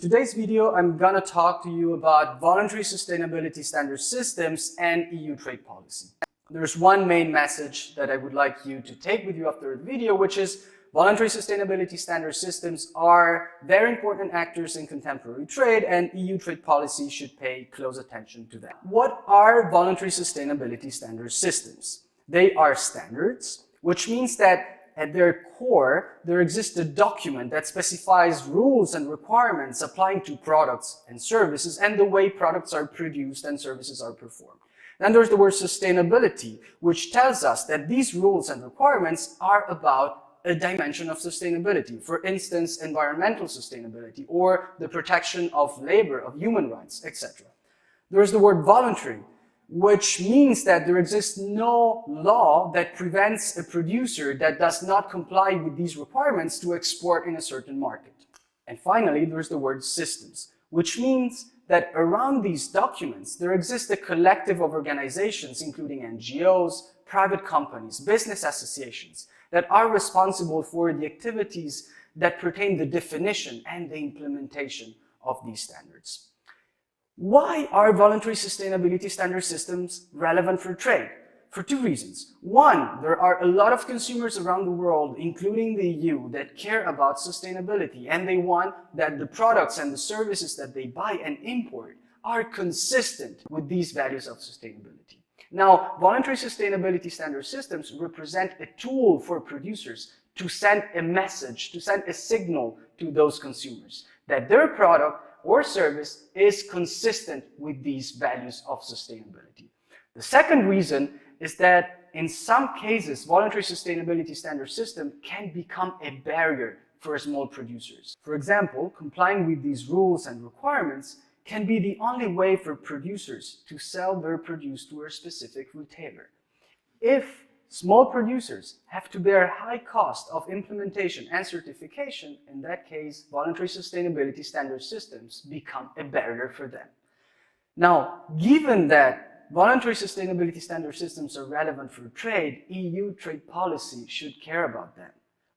today's video, I'm gonna talk to you about voluntary sustainability standard systems and EU trade policy. There's one main message that I would like you to take with you after the video, which is voluntary sustainability standard systems are very important actors in contemporary trade, and EU trade policy should pay close attention to them. What are voluntary sustainability standard systems? They are standards, which means that at their core, there exists a document that specifies rules and requirements applying to products and services and the way products are produced and services are performed. Then there's the word sustainability, which tells us that these rules and requirements are about a dimension of sustainability. For instance, environmental sustainability or the protection of labor, of human rights, etc. There's the word voluntary, which means that there exists no law that prevents a producer that does not comply with these requirements to export in a certain market. And finally, there's the word systems, which means that around these documents, there exists a collective of organizations, including NGOs, private companies, business associations, that are responsible for the activities that pertain the definition and the implementation of these standards. Why are voluntary sustainability standard systems relevant for trade? For two reasons. One, there are a lot of consumers around the world, including the EU, that care about sustainability, and they want that the products and the services that they buy and import are consistent with these values of sustainability. Now, voluntary sustainability standard systems represent a tool for producers to send a message, to send a signal to those consumers that their product or service is consistent with these values of sustainability. The second reason is that in some cases, voluntary sustainability standard system can become a barrier for small producers. For example, complying with these rules and requirements can be the only way for producers to sell their produce to a specific retailer. If small producers have to bear high cost of implementation and certification, in that case, voluntary sustainability standard systems become a barrier for them. Now, given that voluntary sustainability standard systems are relevant for trade, EU trade policy should care about them.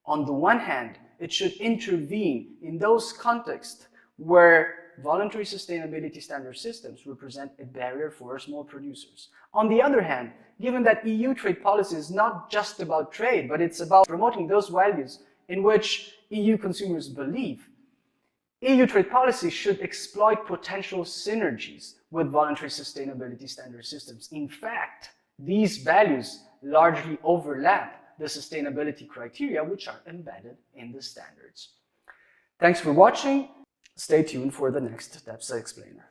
On the one hand, it should intervene in those contexts where voluntary sustainability standard systems represent a barrier for small producers. On the other hand, given that EU trade policy is not just about trade, but it's about promoting those values in which EU consumers believe, EU trade policy should exploit potential synergies with voluntary sustainability standard systems. In fact, these values largely overlap the sustainability criteria which are embedded in the standards. Thanks for watching. Stay tuned for the next TEPSA Explainer.